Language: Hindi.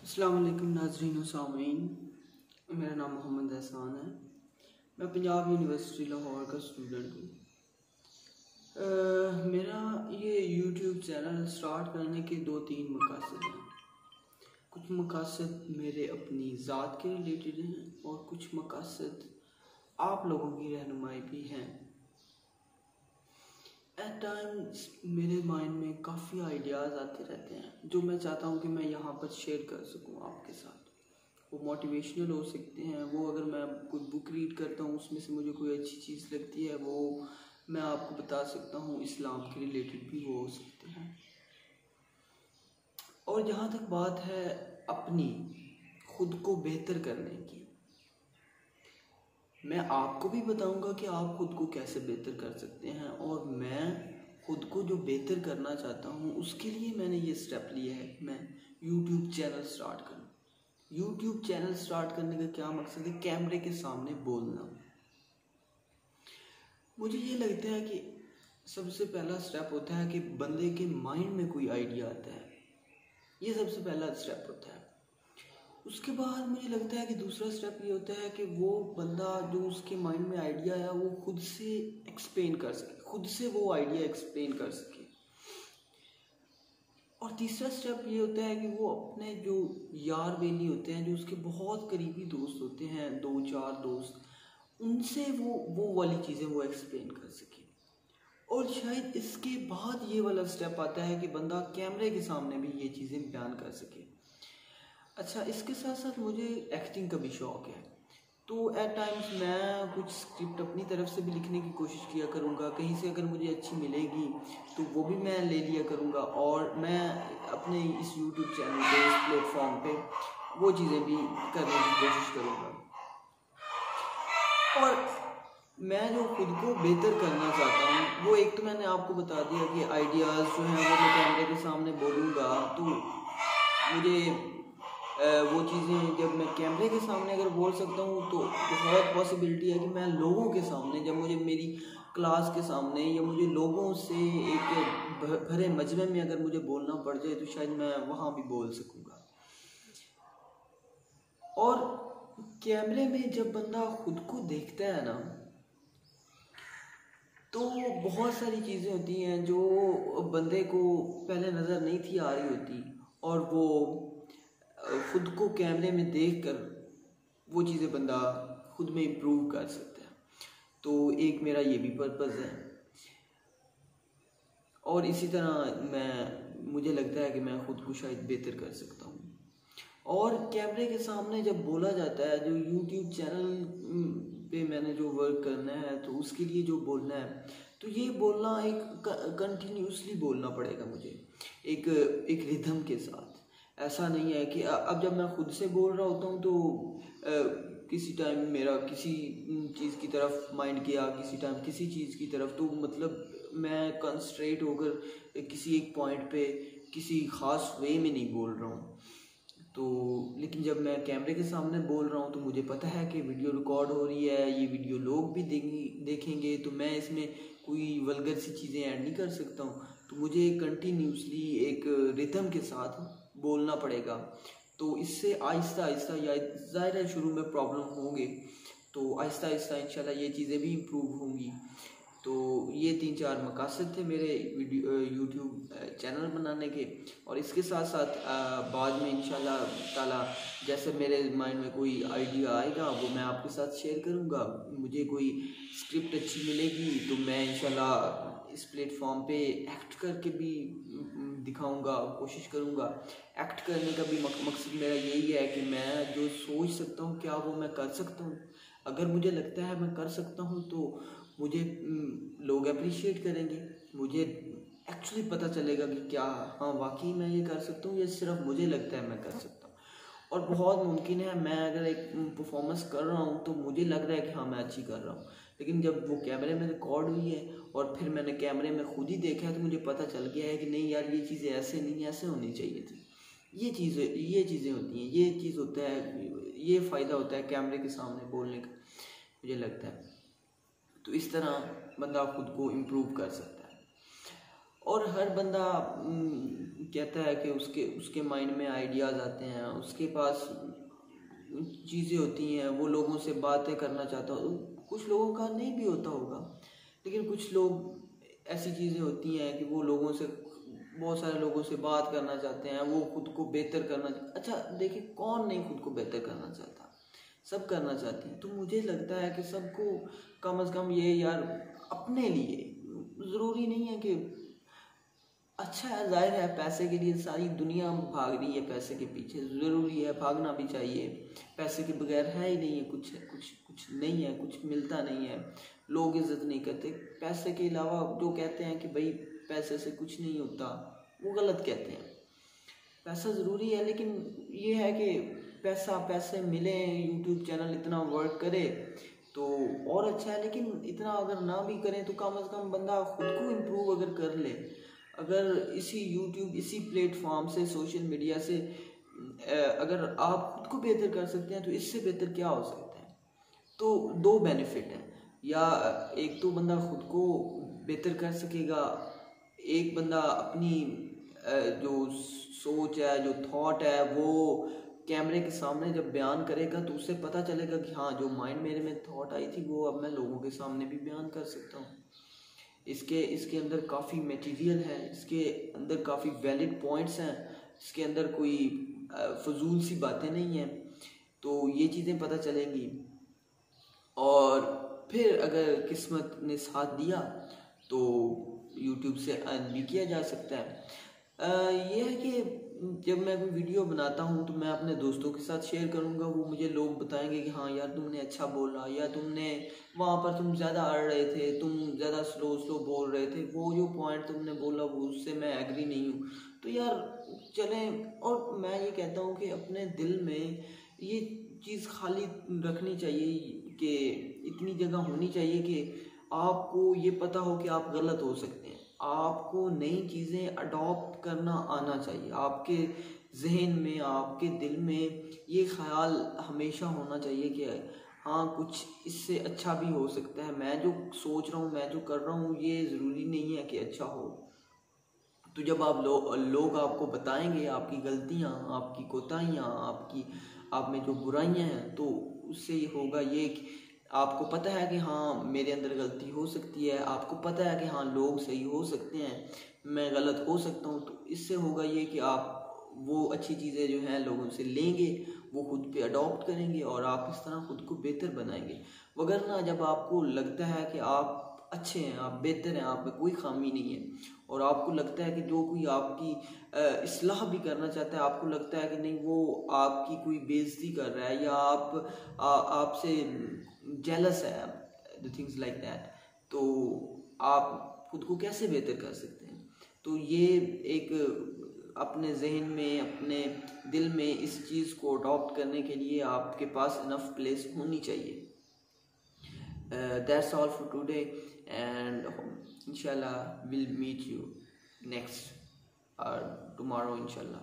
अस्सलाम वालेकुम नाज़रीन व सामीन। मेरा नाम मोहम्मद एहसान है। मैं पंजाब यूनिवर्सिटी लाहौर का स्टूडेंट हूँ। मेरा ये यूट्यूब चैनल स्टार्ट करने के 2-3 मकसद हैं। कुछ मकसद मेरे अपनी ज़ात के रिलेटेड हैं और कुछ मकसद आप लोगों की रहनुमाई भी हैं। एट टाइम्स मेरे माइंड में काफ़ी आइडियाज़ आते रहते हैं जो मैं चाहता हूँ कि मैं यहाँ पर शेयर कर सकूँ आपके साथ। वो मोटिवेशनल हो सकते हैं, वो अगर मैं कोई बुक रीड करता हूँ उसमें से मुझे कोई अच्छी चीज़ लगती है वो मैं आपको बता सकता हूँ, इस्लाम के रिलेटेड भी वो हो सकते हैं। और जहाँ तक बात है अपनी खुद को बेहतर करने की, मैं आपको भी बताऊंगा कि आप खुद को कैसे बेहतर कर सकते हैं। और मैं खुद को जो बेहतर करना चाहता हूँ उसके लिए मैंने ये स्टेप लिया है कि मैं यूट्यूब चैनल स्टार्ट करूँ। यूट्यूब चैनल स्टार्ट करने का क्या मकसद है? कैमरे के सामने बोलना। मुझे ये लगता है कि सबसे पहला स्टेप होता है कि बंदे के माइंड में कोई आइडिया आता है, ये सबसे पहला स्टेप होता है। उसके बाद मुझे लगता है कि दूसरा स्टेप ये होता है कि वो बंदा जो उसके माइंड में आइडिया है वो खुद से एक्सप्लेन कर सके, खुद से वो आइडिया एक्सप्लेन कर सके। और तीसरा स्टेप ये होता है कि वो अपने जो यार बेली होते हैं, जो उसके बहुत करीबी दोस्त होते हैं, 2-4 दोस्त, उनसे वो वाली चीज़ें वो एक्सप्लेन कर सके। और शायद इसके बाद ये वाला स्टेप आता है कि बंदा कैमरे के सामने भी ये चीज़ें बयान कर सके। अच्छा, इसके साथ साथ मुझे एक्टिंग का भी शौक़ है, तो एट टाइम्स मैं कुछ स्क्रिप्ट अपनी तरफ से भी लिखने की कोशिश किया करूँगा। कहीं से अगर मुझे अच्छी मिलेगी तो वो भी मैं ले लिया करूँगा और मैं अपने इस यूट्यूब चैनल पे, इस प्लेटफॉर्म पे वो चीज़ें भी करने की कोशिश करूँगा। और मैं जो खुद को बेहतर करना चाहता हूँ वो एक तो मैंने आपको बता दिया कि आइडियाज़ जो हैं वो मैं कैमरे के सामने बोलूँगा तो मुझे वो चीज़ें जब मैं कैमरे के सामने अगर बोल सकता हूँ तो बहुत पॉसिबिलिटी है कि मैं लोगों के सामने, जब मुझे मेरी क्लास के सामने या मुझे लोगों से एक भरे मजमे में अगर मुझे बोलना पड़ जाए तो शायद मैं वहाँ भी बोल सकूँगा। और कैमरे में जब बंदा खुद को देखता है ना तो बहुत सारी चीज़ें होती हैं जो बंदे को पहले नज़र नहीं थी आ रही होती और वो खुद को कैमरे में देखकर वो चीज़ें बंदा खुद में इम्प्रूव कर सकता है। तो एक मेरा ये भी पर्पज़ है। और इसी तरह मुझे लगता है कि मैं खुद को शायद बेहतर कर सकता हूँ। और कैमरे के सामने जब बोला जाता है, जो यूट्यूब चैनल पे मैंने जो वर्क करना है तो उसके लिए जो बोलना है तो ये बोलना एक कंटिन्यूसली बोलना पड़ेगा मुझे, एक रिदम के साथ। ऐसा नहीं है कि अब जब मैं खुद से बोल रहा होता हूँ तो किसी टाइम मेरा किसी चीज़ की तरफ माइंड गया, किसी टाइम किसी चीज़ की तरफ, तो मतलब मैं कंसंट्रेट होकर किसी एक पॉइंट पे किसी ख़ास वे में नहीं बोल रहा हूँ। तो लेकिन जब मैं कैमरे के सामने बोल रहा हूँ तो मुझे पता है कि वीडियो रिकॉर्ड हो रही है, ये वीडियो लोग भी देखेंगे, तो मैं इसमें कोई वल्गर सी चीज़ें ऐड नहीं कर सकता हूँ। तो मुझे कंटिन्यूसली एक रिदम के साथ बोलना पड़ेगा। तो इससे आहिस्ता आहिस्ता, या ज़ाहिर है शुरू में प्रॉब्लम होंगे तो आहिस्ता आहिस्ता इंशाल्लाह ये चीज़ें भी इम्प्रूव होंगी। तो ये 3-4 मकसद थे मेरे यूट्यूब चैनल बनाने के। और इसके साथ साथ बाद में इंशाल्लाह ताला जैसे मेरे माइंड में कोई आइडिया आएगा वो मैं आपके साथ शेयर करूँगा। मुझे कोई स्क्रिप्ट अच्छी मिलेगी तो मैं इंशाल्लाह इस प्लेटफॉर्म पे एक्ट करके भी दिखाऊंगा, कोशिश करूँगा। एक्ट करने का भी मकसद मेरा यही है कि मैं जो सोच सकता हूँ क्या वो मैं कर सकता हूँ। अगर मुझे लगता है मैं कर सकता हूँ तो मुझे लोग अप्रिशिएट करेंगे, मुझे एक्चुअली पता चलेगा कि क्या हाँ वाकई मैं ये कर सकता हूँ या सिर्फ मुझे लगता है मैं कर सकता हूँ। और बहुत मुमकिन है मैं अगर एक परफॉर्मेंस कर रहा हूँ तो मुझे लग रहा है कि हाँ मैं अच्छी कर रहा हूँ, लेकिन जब वो कैमरे में रिकॉर्ड हुई है और फिर मैंने कैमरे में खुद ही देखा है तो मुझे पता चल गया है कि नहीं यार ये चीज़ें ऐसे नहीं, ऐसे होनी चाहिए थी। ये चीज़ें होती हैं, ये चीज़ होता है, ये फ़ायदा होता है कैमरे के सामने बोलने का, मुझे लगता है। तो इस तरह बंदा खुद को इम्प्रूव कर सकता है। और हर बंदा कहता है कि उसके उसके माइंड में आइडियाज़ आते हैं, उसके पास चीज़ें होती हैं, वो लोगों से बातें करना चाहता हो। कुछ लोगों का नहीं भी होता होगा, लेकिन कुछ लोग ऐसी चीज़ें होती हैं कि वो लोगों से, बहुत सारे लोगों से बात करना चाहते हैं, वो खुद को बेहतर करना। अच्छा देखिए, कौन नहीं खुद को बेहतर करना चाहता, सब करना चाहते हैं। तो मुझे लगता है कि सबको कम से कम ये यार अपने लिए, ज़रूरी नहीं है कि, अच्छा है, जाहिर है पैसे के लिए सारी दुनिया भाग रही है, पैसे के पीछे ज़रूरी है, भागना भी चाहिए। पैसे के बगैर है ही नहीं है कुछ, कुछ नहीं है, कुछ मिलता नहीं है, लोग इज्जत नहीं करते। पैसे के अलावा जो कहते हैं कि भाई पैसे से कुछ नहीं होता, वो गलत कहते हैं। पैसा ज़रूरी है, लेकिन ये है कि पैसे मिले, यूट्यूब चैनल इतना वर्क करे तो और अच्छा है। लेकिन इतना अगर ना भी करें तो कम से कम बंदा खुद को इम्प्रूव अगर कर ले, अगर इसी यूट्यूब, इसी प्लेटफॉर्म से, सोशल मीडिया से अगर आप खुद को बेहतर कर सकते हैं तो इससे बेहतर क्या हो सकता है। तो दो बेनिफिट हैं, या एक तो बंदा खुद को बेहतर कर सकेगा, एक बंदा अपनी जो सोच है, जो थॉट है, वो कैमरे के सामने जब बयान करेगा तो उससे पता चलेगा कि हाँ, जो माइंड मेरे में थॉट आई थी वो अब मैं लोगों के सामने भी बयान कर सकता हूँ। इसके अंदर काफ़ी मटेरियल है, इसके अंदर काफ़ी वैलिड पॉइंट्स हैं, इसके अंदर कोई फजूल सी बातें नहीं हैं। तो ये चीज़ें पता चलेंगी, और फिर अगर किस्मत ने साथ दिया तो यूट्यूब से अर्न भी किया जा सकता है। ये है कि जब मैं कोई वीडियो बनाता हूँ तो मैं अपने दोस्तों के साथ शेयर करूँगा, वो मुझे लोग बताएंगे कि हाँ यार तुमने अच्छा बोला, या तुमने वहाँ पर तुम ज़्यादा अड़ रहे थे, तुम ज़्यादा स्लो बोल रहे थे, वो जो पॉइंट तुमने बोला वो उससे मैं एग्री नहीं हूँ। तो यार चलें, और मैं ये कहता हूँ कि अपने दिल में ये चीज़ खाली रखनी चाहिए कि इतनी जगह होनी चाहिए कि आपको ये पता हो कि आप गलत हो सकते हैं। आपको नई चीज़ें अडॉप्ट करना आना चाहिए, आपके जहन में, आपके दिल में ये ख्याल हमेशा होना चाहिए कि हाँ, कुछ इससे अच्छा भी हो सकता है। मैं जो सोच रहा हूँ, मैं जो कर रहा हूँ, ये ज़रूरी नहीं है कि अच्छा हो। तो जब आप लोग आपको बताएंगे आपकी गलतियाँ, आपकी कोताहियाँ, आप में जो बुराइयाँ हैं, तो उससे ये होगा ये कि आपको पता है कि हाँ मेरे अंदर गलती हो सकती है, आपको पता है कि हाँ लोग सही हो सकते हैं, मैं गलत हो सकता हूँ। तो इससे होगा ये कि आप वो अच्छी चीज़ें जो हैं लोगों से लेंगे, वो खुद पे अडॉप्ट करेंगे, और आप इस तरह खुद को बेहतर बनाएंगे। वगरना जब आपको लगता है कि आप अच्छे हैं, आप बेहतर हैं, आप में कोई खामी नहीं है, और आपको लगता है कि जो कोई आपकी इस्लाह भी करना चाहता है, आपको लगता है कि नहीं वो आपकी कोई बेइज्जती कर रहा है, या आपसे जेलस है, द थिंग्स लाइक दैट, तो आप खुद को कैसे बेहतर कर सकते हैं। तो ये एक अपने जहन में, अपने दिल में इस चीज़ को अडॉप्ट करने के लिए आपके पास इनफ प्लेस होनी चाहिए। That's all for today, and inshallah we'll meet you next or tomorrow inshallah.